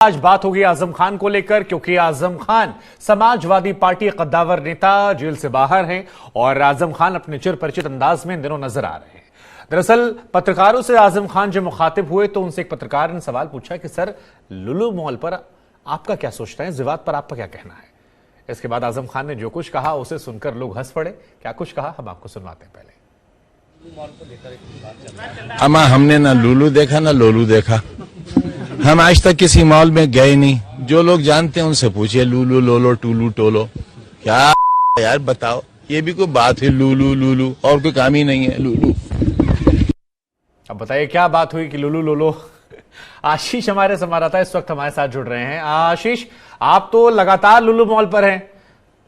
आज बात होगी आजम खान को लेकर, क्योंकि आजम खान समाजवादी पार्टी कद्दावर नेता जेल से बाहर हैं और आजम खान अपने चिर परिचित अंदाज में इन दिनों नजर आ रहे हैं। दरअसल पत्रकारों से आजम खान जब मुखातिब हुए तो उनसे एक पत्रकार ने सवाल पूछा कि सर, लुलु मॉल पर आपका क्या सोचते हैं, इस विवाद पर आपका क्या कहना है। इसके बाद आजम खान ने जो कुछ कहा उसे सुनकर लोग हंस पड़े। क्या कुछ कहा हम आपको सुनवाते हैं। पहले अमा हमने ना लुलु देखा ना लोलू देखा, हम आज तक किसी मॉल में गए नहीं। जो लोग जानते हैं उनसे पूछिए, लुलु लोलो टूलू टोलो क्या यार बताओ, ये भी कोई बात है? लुलु लुलु और कोई काम ही नहीं है लुलु। अब बताइए क्या बात हुई कि लुलु लोलो। आशीष हमारे संवाददाता इस वक्त हमारे साथ जुड़ रहे हैं। आशीष, आप तो लगातार लुलु मॉल पर हैं,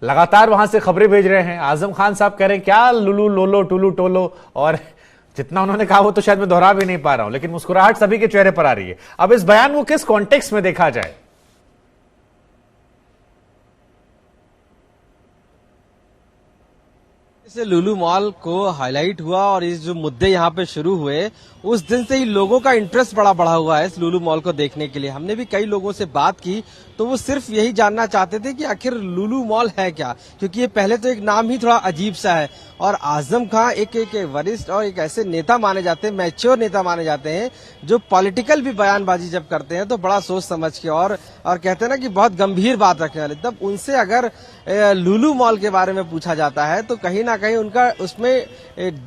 लगातार वहां से खबरें भेज रहे हैं। आजम खान साहब कह रहे हैं क्या लुलु लोलो टुलू टोलो, और जितना उन्होंने कहा वो तो शायद मैं दोहरा भी नहीं पा रहा हूं, लेकिन मुस्कुराहट सभी के चेहरे पर आ रही है। अब इस बयान को किस कॉन्टेक्स्ट में देखा जाए? से लुलु मॉल को हाईलाइट हुआ और इस जो मुद्दे यहाँ पे शुरू हुए उस दिन से ही लोगों का इंटरेस्ट बड़ा बढ़ा हुआ है इस लुलु मॉल को देखने के लिए। हमने भी कई लोगों से बात की तो वो सिर्फ यही जानना चाहते थे कि आखिर लुलु मॉल है क्या, क्योंकि ये पहले तो एक नाम ही थोड़ा अजीब सा है। और आजम खान एक वरिष्ठ और एक ऐसे नेता माने जाते हैं, मैच्योर नेता माने जाते हैं, जो पॉलिटिकल भी बयानबाजी जब करते हैं तो बड़ा सोच समझ के और कहते हैं ना कि बहुत गंभीर बात रखने वाले। तब उनसे अगर लुलु मॉल के बारे में पूछा जाता है तो कहीं ना कहीं उनका उसमें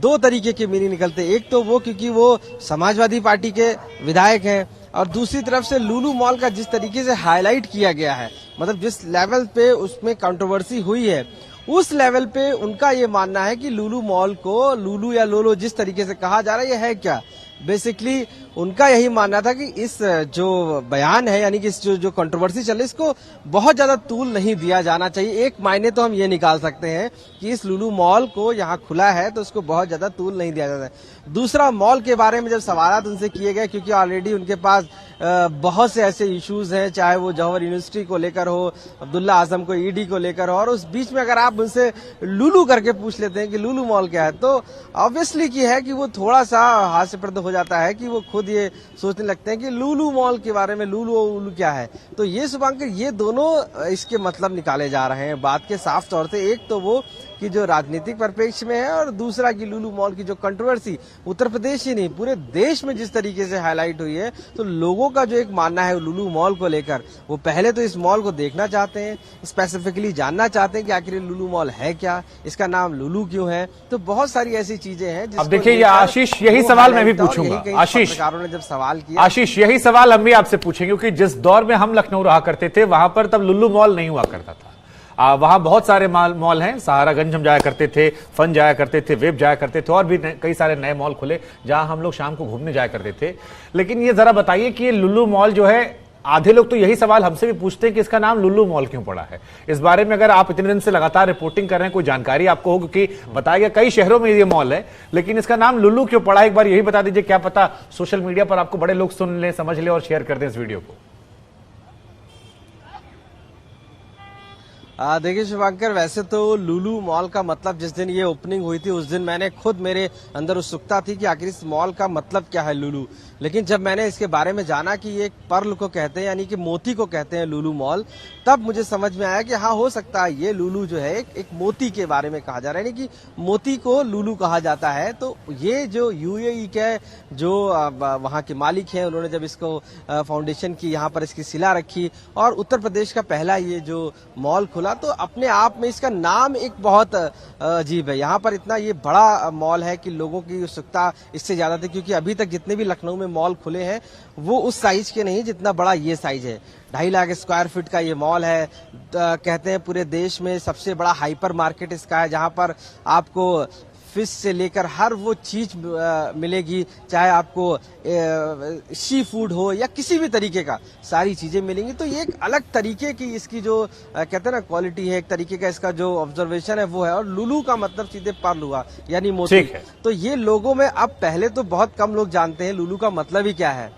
दो तरीके के मीनिंग निकलते। एक तो वो क्योंकि वो समाजवादी पार्टी के विधायक हैं, और दूसरी तरफ से लुलु मॉल का जिस तरीके से हाईलाइट किया गया है, मतलब जिस लेवल पे उसमें कंट्रोवर्सी हुई है, उस लेवल पे उनका ये मानना है कि लुलु मॉल को लुलु या लोलो जिस तरीके से कहा जा रहा है ये है क्या। बेसिकली उनका यही मानना था कि इस जो बयान है, यानी कि इस जो कंट्रोवर्सी चल रही है, इसको बहुत ज्यादा तूल नहीं दिया जाना चाहिए। एक मायने तो हम ये निकाल सकते हैं कि इस लुलु मॉल को यहाँ खुला है तो उसको बहुत ज्यादा तूल नहीं दिया जाता है। दूसरा, मॉल के बारे में जब सवाल उनसे किए गए, क्योंकि ऑलरेडी उनके पास बहुत से ऐसे इश्यूज हैं, चाहे वो जौहर यूनिवर्सिटी को लेकर हो, अब्दुल्ला आजम को ईडी को लेकर हो, और उस बीच में अगर आप उनसे लुलु करके पूछ लेते हैं कि लुलु मॉल क्या है, तो ऑब्वियसली की है कि वो थोड़ा सा हास्यप्रद हो जाता है कि वो खुद ये सोचने लगते हैं कि लुलु मॉल के बारे में लुलु क्या है। तो ये शुभांकर, ये दोनों इसके मतलब निकाले जा रहे हैं बात के साफ तौर से। एक तो वो कि जो राजनीतिक परिप्रेक्ष्य में है, और दूसरा कि लुलु मॉल की जो कंट्रोवर्सी उत्तर प्रदेश ही नहीं पूरे देश में जिस तरीके से हाईलाइट हुई है, तो लोगों का जो एक मानना है लुलु मॉल को लेकर, वो पहले तो इस मॉल को देखना चाहते हैं, स्पेसिफिकली जानना चाहते हैं कि आखिर लुलु मॉल है क्या, इसका नाम लुलु क्यों है। तो बहुत सारी ऐसी चीजें हैं। अब देखिए आशीष, यही सवाल मैं भी पूछूंगा। आशीष, पत्रकारों ने जब सवाल किया, आशीष यही सवाल हम भी आपसे पूछेंगे, क्योंकि जिस दौर में हम लखनऊ रहा करते थे वहां पर तब लुलु मॉल नहीं हुआ करता था। वहां बहुत सारे मॉल हैं, सहारागंज हम जाया करते थे, फन जाया करते थे, वेब जाया करते थे, और भी कई सारे नए मॉल खुले जहां हम लोग शाम को घूमने जाया करते थे। लेकिन ये जरा बताइए कि ये लुलु मॉल जो है, आधे लोग तो यही सवाल हमसे भी पूछते हैं कि इसका नाम लुलु मॉल क्यों पड़ा है। इस बारे में अगर आप इतने दिन से लगातार रिपोर्टिंग कर रहे हैं, कोई जानकारी आपको हो, क्योंकि बताया गया कई शहरों में ये मॉल है, लेकिन इसका नाम लुलु क्यों पड़ा है, एक बार यही बता दीजिए। क्या पता सोशल मीडिया पर आपको बड़े लोग सुन लें, समझ लें और शेयर कर दें इस वीडियो को। देखिए शुभांकर, वैसे तो लुलु मॉल का मतलब जिस दिन ये ओपनिंग हुई थी उस दिन मैंने खुद, मेरे अंदर उत्सुकता थी कि आखिर इस मॉल का मतलब क्या है लुलु। लेकिन जब मैंने इसके बारे में जाना कि ये एक पर्ल को कहते हैं, यानी कि मोती को कहते हैं लुलु मॉल, तब मुझे समझ में आया कि हाँ, हो सकता है ये लुलु जो है एक मोती के बारे में कहा जा रहा है, यानी कि मोती को लुलु कहा जाता है। तो ये जो यूएई के जो वहाँ के मालिक हैं, उन्होंने जब इसको फाउंडेशन की, यहाँ पर इसकी शिला रखी और उत्तर प्रदेश का पहला ये जो मॉल खुला, तो अपने आप में इसका नाम एक बहुत अजीब है। यहाँ पर इतना ये बड़ा मॉल है कि लोगों की उत्सुकता इससे ज्यादा थी, क्योंकि अभी तक जितने भी लखनऊ में मॉल खुले हैं वो उस साइज के नहीं जितना बड़ा ये साइज है। 2.5 लाख स्क्वायर फीट का ये मॉल है। कहते हैं पूरे देश में सबसे बड़ा हाइपर मार्केट इसका है, जहां पर आपको फिश से लेकर हर वो चीज मिलेगी, चाहे आपको सी फूड हो या किसी भी तरीके का, सारी चीजें मिलेंगी। तो ये एक अलग तरीके की इसकी जो कहते हैं ना क्वालिटी है, एक तरीके का इसका जो ऑब्जर्वेशन है वो है। और लुलु का मतलब सीधे पर्ल हुआ, यानी मोती। तो ये लोगों में अब, पहले तो बहुत कम लोग जानते हैं लुलु का मतलब ही क्या है।